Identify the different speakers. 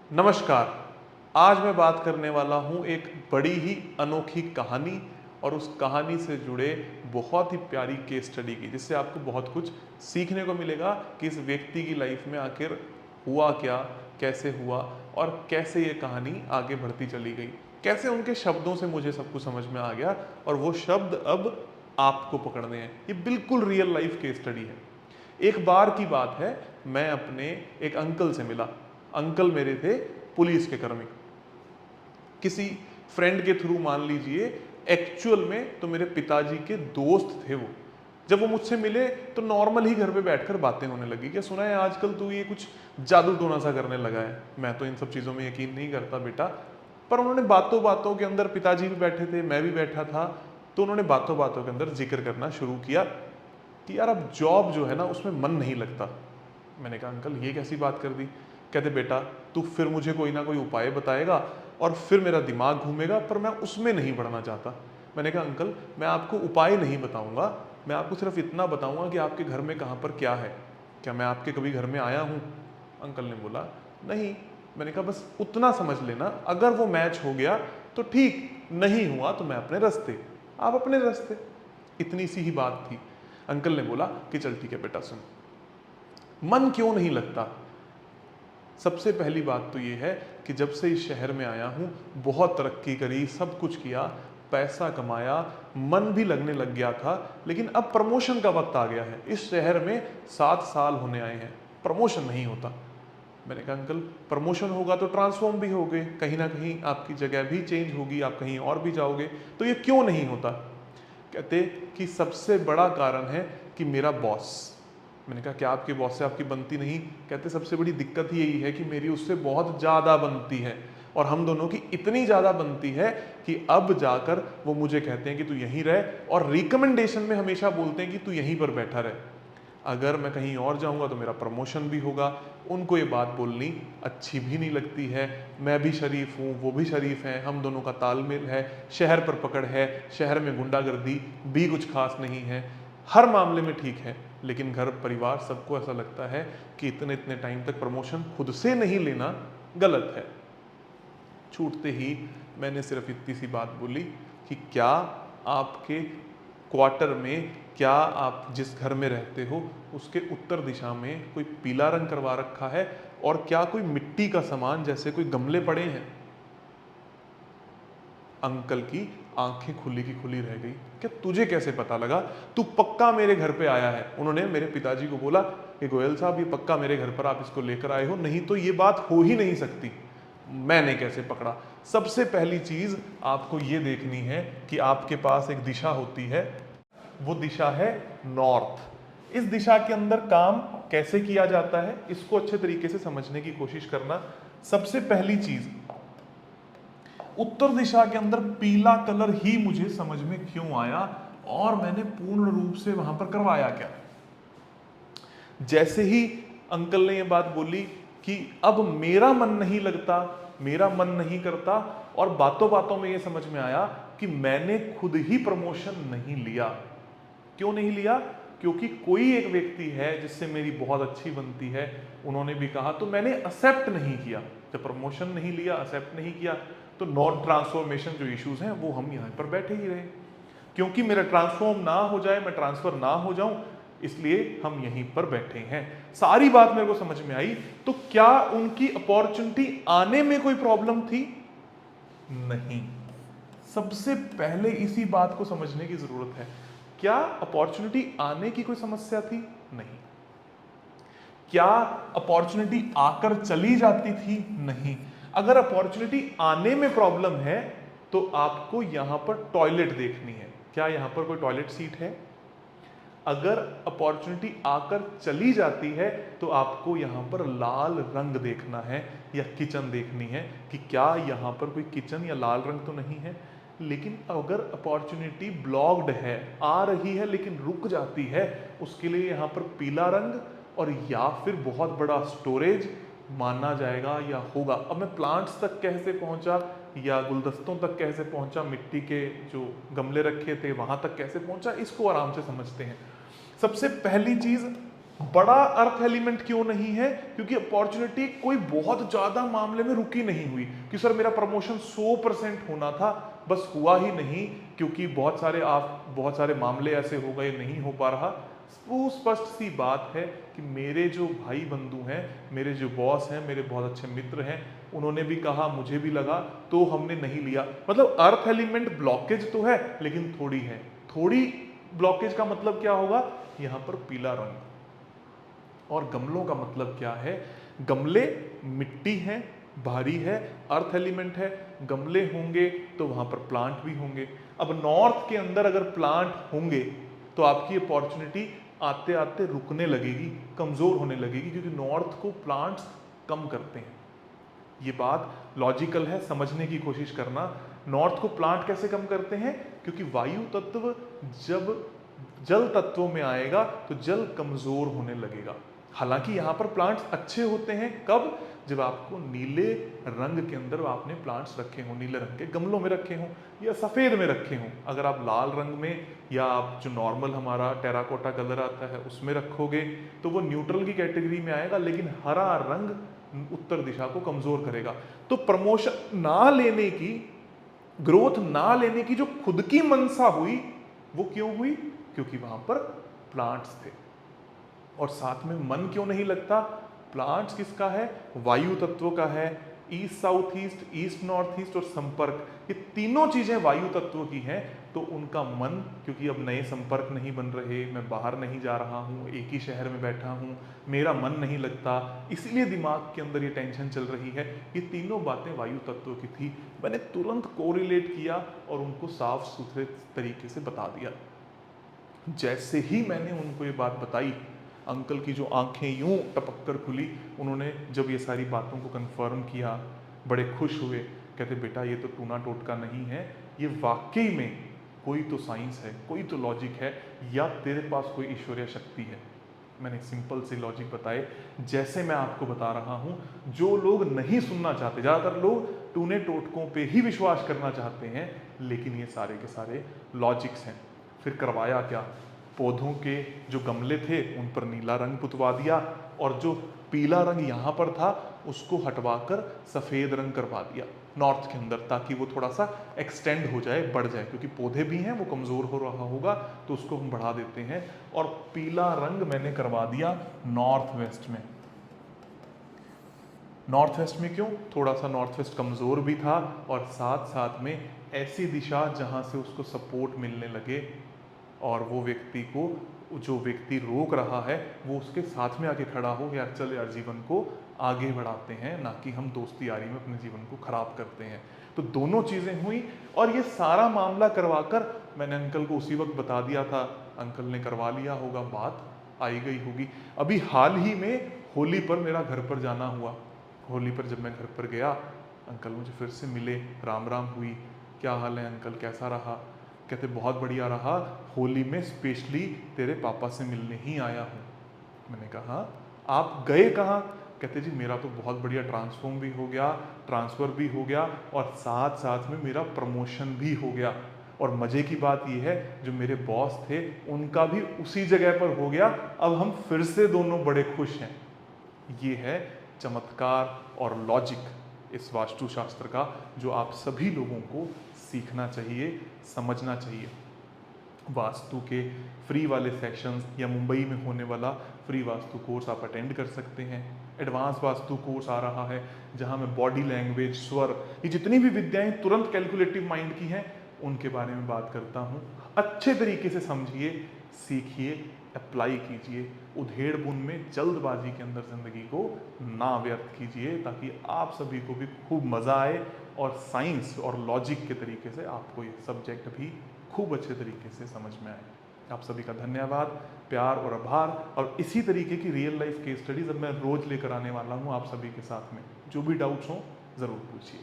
Speaker 1: नमस्कार। आज मैं बात करने वाला हूँ एक बड़ी ही अनोखी कहानी और उस कहानी से जुड़े बहुत ही प्यारी केस स्टडी की, जिससे आपको बहुत कुछ सीखने को मिलेगा कि इस व्यक्ति की लाइफ में आखिर हुआ क्या, कैसे हुआ और कैसे ये कहानी आगे बढ़ती चली गई, कैसे उनके शब्दों से मुझे सब कुछ समझ में आ गया और वो शब्द अब आपको पकड़ने हैं। ये बिल्कुल रियल लाइफ केस स्टडी है। एक बार की बात है, मैं अपने एक अंकल से मिला। अंकल मेरे थे पुलिस के कर्मी, किसी फ्रेंड के थ्रू मान लीजिए। एक्चुअल में तो मेरे पिताजी के दोस्त थे वो। जब वो मुझसे मिले तो नॉर्मल ही घर पे बैठकर बातें होने लगी, क्या सुना है आजकल तू ये कुछ जादू टोना सा करने लगा है। मैं तो इन सब चीज़ों में यकीन नहीं करता बेटा। पर उन्होंने बातों बातों के अंदर, पिताजी भी बैठे थे, मैं भी बैठा था, तो उन्होंने बातों बातों के अंदर जिक्र करना शुरू किया कि यार अब जॉब जो है ना उसमें मन नहीं लगता। मैंने कहा अंकल ये कैसी बात कर दी। कहते बेटा तू फिर मुझे कोई ना कोई उपाय बताएगा और फिर मेरा दिमाग घूमेगा, पर मैं उसमें नहीं पढ़ना चाहता। मैंने कहा अंकल मैं आपको उपाय नहीं बताऊंगा, मैं आपको सिर्फ इतना बताऊंगा कि आपके घर में कहाँ पर क्या है। क्या मैं आपके कभी घर में आया हूँ? अंकल ने बोला नहीं। मैंने कहा बस उतना समझ लेना, अगर वो मैच हो गया तो ठीक, नहीं हुआ तो मैं अपने रास्ते, आप अपने रास्ते। इतनी सी ही बात थी। अंकल ने बोला कि चल ठीक है बेटा सुन, मन क्यों नहीं लगता। सबसे पहली बात तो ये है कि जब से इस शहर में आया हूँ बहुत तरक्की करी, सब कुछ किया, पैसा कमाया, मन भी लगने लग गया था, लेकिन अब प्रमोशन का वक्त आ गया है। इस शहर में 7 साल होने आए हैं, प्रमोशन नहीं होता। मैंने कहा अंकल प्रमोशन होगा तो ट्रांसफॉर्म भी होगे, कहीं ना कहीं आपकी जगह भी चेंज होगी, आप कहीं और भी जाओगे, तो ये क्यों नहीं होता? कहते कि सबसे बड़ा कारण है कि मेरा बॉस। मैंने कहा क्या आपके बॉस से आपकी बनती नहीं? कहते सबसे बड़ी दिक्कत ही यही है कि मेरी उससे बहुत ज़्यादा बनती है, और हम दोनों की इतनी ज़्यादा बनती है कि अब जाकर वो मुझे कहते हैं कि तू यहीं रह, और रिकमेंडेशन में हमेशा बोलते हैं कि तू यहीं पर बैठा रहे, अगर मैं कहीं और जाऊंगा तो मेरा प्रमोशन भी होगा। उनको ये बात बोलनी अच्छी भी नहीं लगती है। मैं भी शरीफ हूँ, वो भी शरीफ हैं, हम दोनों का तालमेल है, शहर पर पकड़ है, शहर में गुंडागर्दी भी कुछ खास नहीं है, हर मामले में ठीक है, लेकिन घर परिवार सबको ऐसा लगता है कि इतने इतने टाइम तक प्रमोशन खुद से नहीं लेना गलत है। छूटते ही मैंने सिर्फ इतनी सी बात बोली कि क्या आपके क्वार्टर में, क्या आप जिस घर में रहते हो उसके उत्तर दिशा में कोई पीला रंग करवा रखा है, और क्या कोई मिट्टी का सामान जैसे कोई गमले पड़े हैं? अंकल की आंखें खुली की खुली रह गई। क्या तुझे कैसे पता लगा? तू पक्का मेरे घर पे आया है। उन्होंने मेरे पिताजी को बोला कि गोयल साहब ये पक्का मेरे घर पर आप इसको लेकर आए हो, नहीं तो ये बात हो ही नहीं सकती। मैंने कैसे पकड़ा? सबसे पहली चीज आपको ये देखनी है कि आपके पास एक दिशा होती है, वो दिशा है नॉर्थ। इस दिशा के अंदर काम कैसे किया जाता है इसको अच्छे तरीके से समझने की कोशिश करना। सबसे पहली चीज, उत्तर दिशा के अंदर पीला कलर ही मुझे समझ में क्यों आया और मैंने पूर्ण रूप से वहां पर करवाया क्या? जैसे ही अंकल ने यह बात बोली कि अब मेरा मन नहीं लगता, मेरा मन नहीं करता, और बातों बातों में यह समझ में आया कि मैंने खुद ही प्रमोशन नहीं लिया। क्यों नहीं लिया? क्योंकि कोई एक व्यक्ति है जिससे मेरी बहुत अच्छी बनती है, उन्होंने भी कहा, तो मैंने एक्सेप्ट नहीं किया। जब प्रमोशन नहीं लिया, एक्सेप्ट नहीं किया, तो नॉन ट्रांसफॉर्मेशन जो इश्यूज हैं वो हम यहाँ पर बैठे ही रहे। क्योंकि मेरा ट्रांसफॉर्म ना हो जाए, मैं ट्रांसफर ना हो जाऊं, इसलिए हम यहीं पर बैठे हैं। सारी बात मेरे को समझ में आई। तो क्या उनकी अपॉर्चुनिटी आने में कोई प्रॉब्लम थी? नहीं। सबसे पहले इसी बात को समझने की जरूरत है। क्या अपॉर्चुनिटी आने की कोई समस्या थी? नहीं। क्या अपॉर्चुनिटी आकर चली जाती थी? नहीं। अगर अपॉर्चुनिटी आने में प्रॉब्लम है तो आपको यहां पर टॉयलेट देखनी है। क्या यहां पर कोई टॉयलेट सीट है? अगर अपॉर्चुनिटी आकर चली जाती है तो आपको यहां पर लाल रंग देखना है या किचन देखनी है कि क्या यहां पर कोई किचन या लाल रंग तो नहीं है। लेकिन अगर अपॉर्चुनिटी ब्लॉक्ड है, आ रही है लेकिन रुक जाती है, उसके लिए यहां पर पीला रंग और या फिर बहुत बड़ा स्टोरेज माना जाएगा या होगा। अब मैं प्लांट्स तक कैसे पहुंचा या गुलदस्तों तक कैसे पहुंचा, मिट्टी के जो गमले रखे थे वहां तक कैसे पहुंचा, इसको आराम से समझते हैं। सबसे पहली चीज, बड़ा अर्थ एलिमेंट क्यों नहीं है? क्योंकि अपॉर्चुनिटी कोई बहुत ज्यादा मामले में रुकी नहीं हुई कि सर मेरा प्रमोशन 100% होना था, बस हुआ ही नहीं क्योंकि बहुत सारे मामले ऐसे हो गए, नहीं हो पा रहा। वो स्पष्ट सी बात है कि मेरे जो भाई बंधु हैं, मेरे जो बॉस हैं, मेरे बहुत अच्छे मित्र हैं, उन्होंने भी कहा, मुझे भी लगा, तो हमने नहीं लिया। मतलब अर्थ एलिमेंट ब्लॉकेज तो है लेकिन थोड़ी है। थोड़ी ब्लॉकेज का मतलब क्या होगा? यहां पर पीला रंग। और गमलों का मतलब क्या है? गमले मिट्टी है, भारी है, अर्थ एलिमेंट है। गमले होंगे तो वहां पर प्लांट भी होंगे। अब नॉर्थ के अंदर अगर प्लांट होंगे तो आपकी अपॉर्चुनिटी आते आते रुकने लगेगी, कमजोर होने लगेगी, क्योंकि नॉर्थ को प्लांट्स कम करते हैं। ये बात लॉजिकल है, समझने की कोशिश करना। नॉर्थ को प्लांट कैसे कम करते हैं? क्योंकि वायु तत्व जब जल तत्वों में आएगा तो जल कमजोर होने लगेगा। हालांकि यहां पर प्लांट्स अच्छे होते हैं, कब? जब आपको नीले रंग के अंदर आपने प्लांट्स रखे हों, नीले रंग के गमलों में रखे हों या सफेद में रखे हों। अगर आप लाल रंग में या आप जो नॉर्मल हमारा टेराकोटा कलर आता है उसमें रखोगे तो वो न्यूट्रल की कैटेगरी में आएगा, लेकिन हरा रंग उत्तर दिशा को कमजोर करेगा। तो प्रमोशन ना लेने की, ग्रोथ ना लेने की जो खुद की मनसा हुई, वो क्यों हुई? क्योंकि वहां पर प्लांट्स थे। और साथ में मन क्यों नहीं लगता? प्लांट्स किसका है? वायु तत्व का है। East south east, east north east और संपर्क, ये तीनों चीजें वायु तत्व की हैं। तो उनका मन, क्योंकि अब नए संपर्क नहीं बन रहे, मैं बाहर नहीं जा रहा हूँ, एक ही शहर में बैठा हूँ, मेरा मन नहीं लगता, इसलिए दिमाग के अंदर ये टेंशन चल रही है। ये तीनों बातें वायु तत्व की थी। मैंने तुरंत कोरिलेट किया और उनको साफ सुथरे तरीके से बता दिया। जैसे ही मैंने उनको ये बात बताई, अंकल की जो आंखें यूं टपक कर खुली। उन्होंने जब ये सारी बातों को कंफर्म किया, बड़े खुश हुए। कहते बेटा ये तो टूना टोटका नहीं है, ये वाकई में कोई तो साइंस है, कोई तो लॉजिक है, या तेरे पास कोई ईश्वरीय शक्ति है। मैंने सिंपल से लॉजिक बताए, जैसे मैं आपको बता रहा हूं। जो लोग नहीं सुनना चाहते, ज्यादातर लोग टूने टोटकों पे ही विश्वास करना चाहते हैं, लेकिन ये सारे के सारे लॉजिक्स हैं। फिर करवाया क्या? पौधों के जो गमले थे उन पर नीला रंग पुतवा दिया, और जो पीला रंग यहाँ पर था उसको हटवाकर सफ़ेद रंग करवा दिया नॉर्थ के अंदर, ताकि वो थोड़ा सा एक्सटेंड हो जाए, बढ़ जाए, क्योंकि पौधे भी हैं, वो कमज़ोर हो रहा होगा तो उसको हम बढ़ा देते हैं। और पीला रंग मैंने करवा दिया नॉर्थ वेस्ट में। नॉर्थ वेस्ट में क्यों? थोड़ा सा नॉर्थ वेस्ट कमज़ोर भी था, और साथ साथ में ऐसी दिशा जहाँ से उसको सपोर्ट मिलने लगे और वो व्यक्ति को, जो व्यक्ति रोक रहा है, वो उसके साथ में आके खड़ा हो, यार चल यार जीवन को आगे बढ़ाते हैं, ना कि हम दोस्ती यारी में अपने जीवन को खराब करते हैं। तो दोनों चीज़ें हुई, और ये सारा मामला करवाकर मैंने अंकल को उसी वक्त बता दिया था। अंकल ने करवा लिया होगा, बात आई गई होगी। अभी हाल ही में होली पर मेरा घर पर जाना हुआ। होली पर जब मैं घर पर गया, अंकल मुझे फिर से मिले, राम राम हुई। क्या हाल है अंकल, कैसा रहा? कहते बहुत बढ़िया रहा, होली में स्पेशली तेरे पापा से मिलने ही आया हूँ। मैंने कहा आप गए कहाँ? कहते जी मेरा तो बहुत बढ़िया ट्रांसफॉर्म भी हो गया, ट्रांसफ़र भी हो गया, और साथ साथ में मेरा प्रमोशन भी हो गया। और मज़े की बात यह है, जो मेरे बॉस थे उनका भी उसी जगह पर हो गया। अब हम फिर से दोनों बड़े खुश हैं। ये है चमत्कार और लॉजिक इस वास्तुशास्त्र का, जो आप सभी लोगों को सीखना चाहिए, समझना चाहिए। वास्तु के फ्री वाले सेशंस या मुंबई में होने वाला फ्री वास्तु कोर्स आप अटेंड कर सकते हैं। एडवांस वास्तु कोर्स आ रहा है, जहां मैं बॉडी लैंग्वेज, स्वर, ये जितनी भी विद्याएं तुरंत कैलकुलेटिव माइंड की हैं, उनके बारे में बात करता हूँ। अच्छे तरीके से समझिए, सीखिए, अप्लाई कीजिए। उधेड़ बुन में, जल्दबाजी के अंदर ज़िंदगी को ना व्यर्थ कीजिए, ताकि आप सभी को भी खूब मज़ा आए, और साइंस और लॉजिक के तरीके से आपको ये सब्जेक्ट भी खूब अच्छे तरीके से समझ में आए। आप सभी का धन्यवाद, प्यार और आभार। और इसी तरीके की रियल लाइफ केस स्टडीज अब मैं रोज़ लेकर आने वाला हूँ आप सभी के साथ में। जो भी डाउट्स हों ज़रूर पूछिए।